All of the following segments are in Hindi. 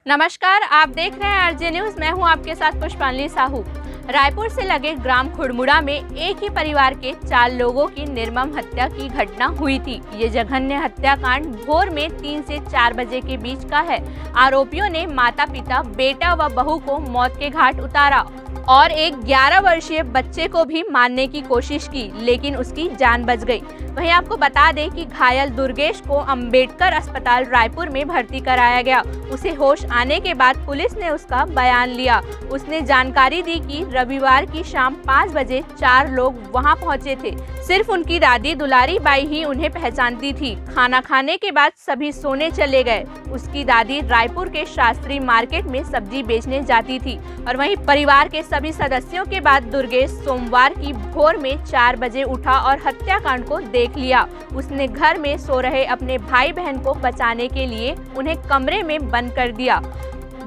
नमस्कार, आप देख रहे हैं आरजे न्यूज। मैं हूं आपके साथ पुष्पांजलि साहू। रायपुर से लगे ग्राम खुड़मुड़ा में एक ही परिवार के 4 लोगों की निर्मम हत्या की घटना हुई थी। ये जघन्य हत्याकांड भोर में 3 से 4 बजे के बीच का है। आरोपियों ने माता पिता, बेटा व बहू को मौत के घाट उतारा और एक 11 वर्षीय बच्चे को भी मारने की कोशिश की, लेकिन उसकी जान बच गई। वहीं आपको बता दें कि घायल दुर्गेश को अंबेडकर अस्पताल रायपुर में भर्ती कराया गया। उसे होश आने के बाद पुलिस ने उसका बयान लिया। उसने जानकारी दी कि रविवार की शाम 5 बजे 4 लोग वहां पहुंचे थे। सिर्फ उनकी दादी दुलारी बाई ही उन्हें पहचानती थी। खाना खाने के बाद सभी सोने चले गए। उसकी दादी रायपुर के शास्त्री मार्केट में सब्जी बेचने जाती थी और वहीं परिवार के सभी सदस्यों के बाद दुर्गेश सोमवार की भोर में 4 बजे उठा और हत्याकांड को देख लिया। उसने घर में सो रहे अपने भाई बहन को बचाने के लिए उन्हें कमरे में बंद कर दिया।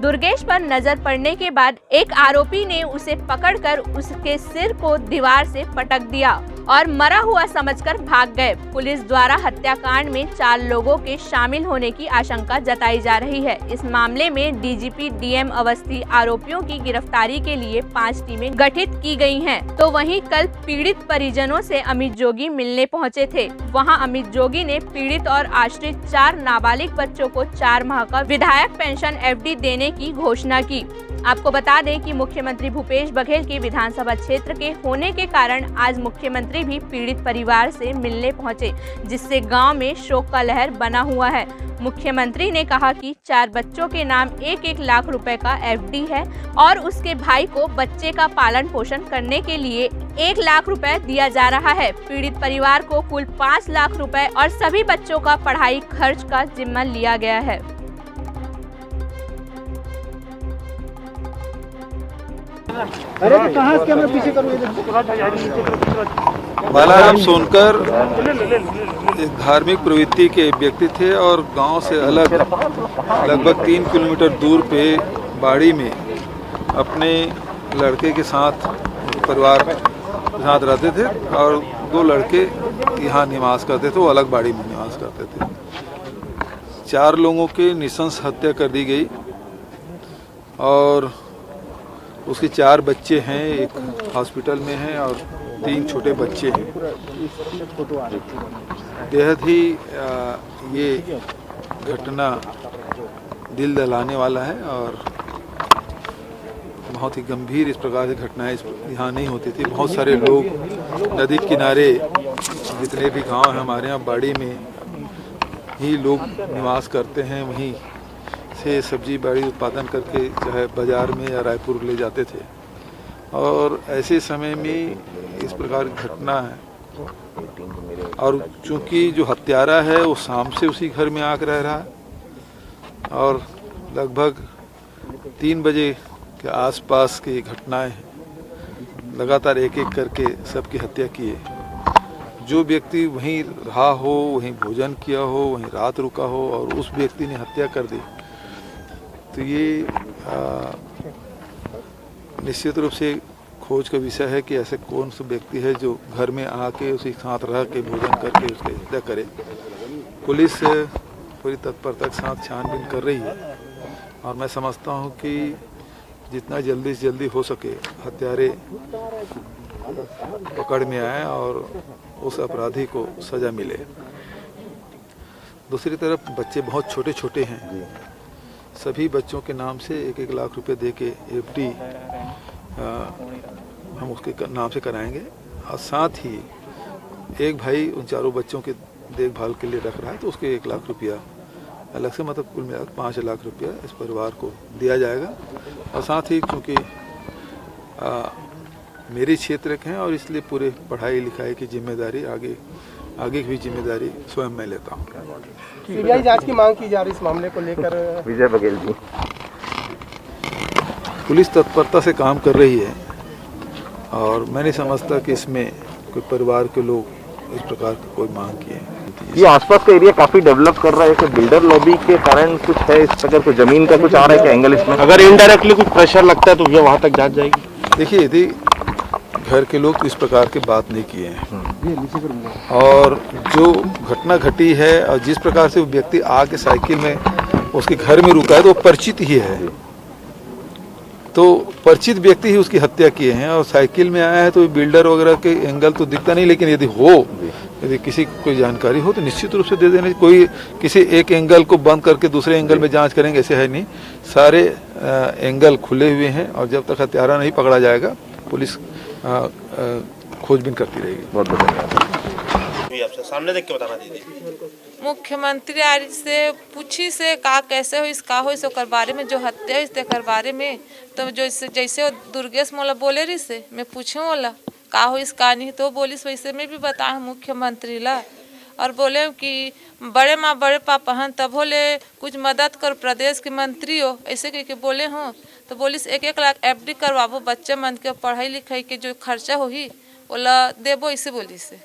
दुर्गेश पर नजर पड़ने के बाद एक आरोपी ने उसे पकड़कर उसके सिर को दीवार से पटक दिया और मरा हुआ समझकर भाग गए। पुलिस द्वारा हत्याकांड में 4 लोगों के शामिल होने की आशंका जताई जा रही है। इस मामले में डीजीपी डीएम अवस्थी आरोपियों की गिरफ्तारी के लिए 5 टीमें गठित की गई हैं। तो वहीं कल पीड़ित परिजनों से अमित जोगी मिलने पहुंचे थे। वहां अमित जोगी ने पीड़ित और आश्रित 4 नाबालिग बच्चों को 4 माह का विधायक पेंशन एफडी देने की घोषणा की। आपको बता दें कि मुख्यमंत्री भूपेश बघेल के विधानसभा क्षेत्र के होने के कारण आज मुख्यमंत्री भी पीड़ित परिवार से मिलने पहुंचे, जिससे गांव में शोक का लहर बना हुआ है। मुख्यमंत्री ने कहा कि 4 बच्चों के नाम 1-1 लाख रुपए का एफडी है और उसके भाई को बच्चे का पालन पोषण करने के लिए 1 लाख रुपए दिया जा रहा है। पीड़ित परिवार को कुल 5 लाख रुपए और सभी बच्चों का पढ़ाई खर्च का जिम्मा लिया गया है। अरे तो कहाँ से कैमरा पीछे करूँ? बालाराम सोनकर एक धार्मिक प्रवृत्ति के व्यक्ति थे और गांव से अलग लगभग 3 किलोमीटर दूर पे बाड़ी में अपने लड़के के साथ परिवार के साथ रहते थे और 2 लड़के यहाँ निवास करते थे। वो अलग बाड़ी में निवास करते थे। 4 लोगों की नृशंस हत्या कर दी गई और उसके 4 बच्चे हैं, एक हॉस्पिटल में हैं और 3 छोटे बच्चे हैं। बेहद ही ये घटना दिल दहलाने वाला है और बहुत ही गंभीर इस प्रकार की घटनाएं यहाँ नहीं होती थी। बहुत सारे लोग नदी किनारे जितने भी गांव हैं हमारे यहाँ बाड़ी में ही लोग निवास करते हैं, वहीं से सब्जी बाड़ी उत्पादन करके चाहे बाज़ार में या रायपुर ले जाते थे। और ऐसे समय में इस प्रकार की घटना है और चूंकि जो हत्यारा है वो शाम से उसी घर में आकर रह रहा है और लगभग 3 बजे के आसपास की घटनाएं लगातार एक-एक करके सबकी हत्या की है। जो व्यक्ति वहीं रहा हो, वहीं भोजन किया हो, वहीं रात रुका हो और उस व्यक्ति ने हत्या कर दी, तो ये निश्चित रूप से खोज का विषय है कि ऐसे कौन सा व्यक्ति है जो घर में आके उसी साथ रह के भोजन करके उसकी हत्या करे। पुलिस पूरी तत्परता के साथ छानबीन कर रही है और मैं समझता हूँ कि जितना जल्दी से जल्दी हो सके हत्यारे पकड़ में आए और उस अपराधी को सजा मिले। दूसरी तरफ बच्चे बहुत छोटे छोटे हैं। सभी बच्चों के नाम से 1-1 लाख रुपए दे के एफडी हम उसके नाम से कराएंगे और साथ ही एक भाई उन 4 बच्चों के देखभाल के लिए रख रहा है तो उसके 1 लाख रुपया अलग से, मतलब कुल मिलाकर 5 लाख रुपया इस परिवार को दिया जाएगा। और साथ ही चूँकि मेरी क्षेत्र के हैं और इसलिए पूरे पढ़ाई लिखाई की जिम्मेदारी आगे की भी जिम्मेदारी स्वयं मैं लेता हूँ। सीबीआई जांच की मांग की जा रही इस मामले को लेकर विजय बघेल जी। पुलिस तत्परता से काम कर रही है और मैं नहीं समझता कि इसमें कोई परिवार के लोग इस प्रकार की कोई मांग किए हैं। ये आसपास का एरिया काफी डेवलप कर रहा है, तो बिल्डर लॉबी के कारण कुछ है इस प्रकार को जमीन का कुछ आ रहा है क्या एंगल इसमें? अगर इनडायरेक्टली कुछ प्रेशर लगता है तो ये वहाँ तक जांच जाएगी। देखिए, यदि घर के लोग इस प्रकार की बात नहीं किए हैं और जो घटना घटी है और जिस प्रकार से वो व्यक्ति आके साइकिल में उसके घर में रुका है तो वो परिचित ही है, तो परिचित व्यक्ति ही उसकी हत्या किए हैं। और साइकिल में आया है तो बिल्डर वगैरह के एंगल तो दिखता नहीं, लेकिन यदि किसी को कोई जानकारी हो तो निश्चित रूप से दे देना। कोई किसी एक एंगल को बंद करके दूसरे एंगल में जांच करेंगे, ऐसे है नहीं। सारे एंगल खुले हुए हैं और जब तक हत्यारा नहीं पकड़ा जाएगा पुलिस खोजबीन करती रहेगी। बहुत बहुत धन्यवाद। आपसे सामने देख के बताना दीदी। मुख्यमंत्री आरी से पूछी से का कैसे हो इसका हो इस ओकर बारे में जो हत्या इस तेकर बारे में, तो जो जैसे वो दुर्गेश मोला बोले रही से मैं पूछूं बोला का हो इसका नहीं, तो बोलिस वैसे मैं भी बताया मुख्यमंत्री ला। और बोले कि बड़े माँ बड़े पापा हन तब बोले कुछ मदद कर, प्रदेश के मंत्री हो ऐसे कह के बोले हों। तो बोलिस 1-1 लाख FD करवाबो बच्चे मन के पढ़ाई लिखाई के जो खर्चा होही बोला देबो, इसे बोली से।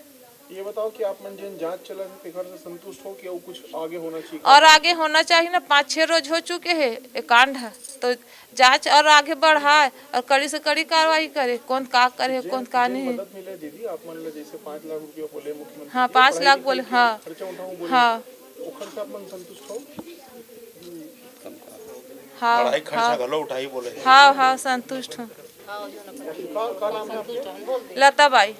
ये बताओ कि आप मन जिन जांच चला है तेकर से संतुष्ट हो कि और कुछ आगे होना चाहिए? और आगे होना चाहिए ना, 5-6 रोज हो चुके हैं ये कांड है, तो जांच और आगे बढ़ाए और कड़ी से कड़ी कार्रवाई करे, कौन का करे कौन का नहीं। मदद मिले दीदी आप मान लो जैसे 5 लाख रुपया बोले मुख्यमंत्री। हाँ 5 लाख बोले, हाँ खर्चा उठाऊं बोले, हाँ ओखर से आप मन संतुष्ट हो? हाँ पढ़ाई खर्चा घलो उठाई बोले। हाँ हाँ संतुष्ट हूँ। का नाम है आपका? लता बाई।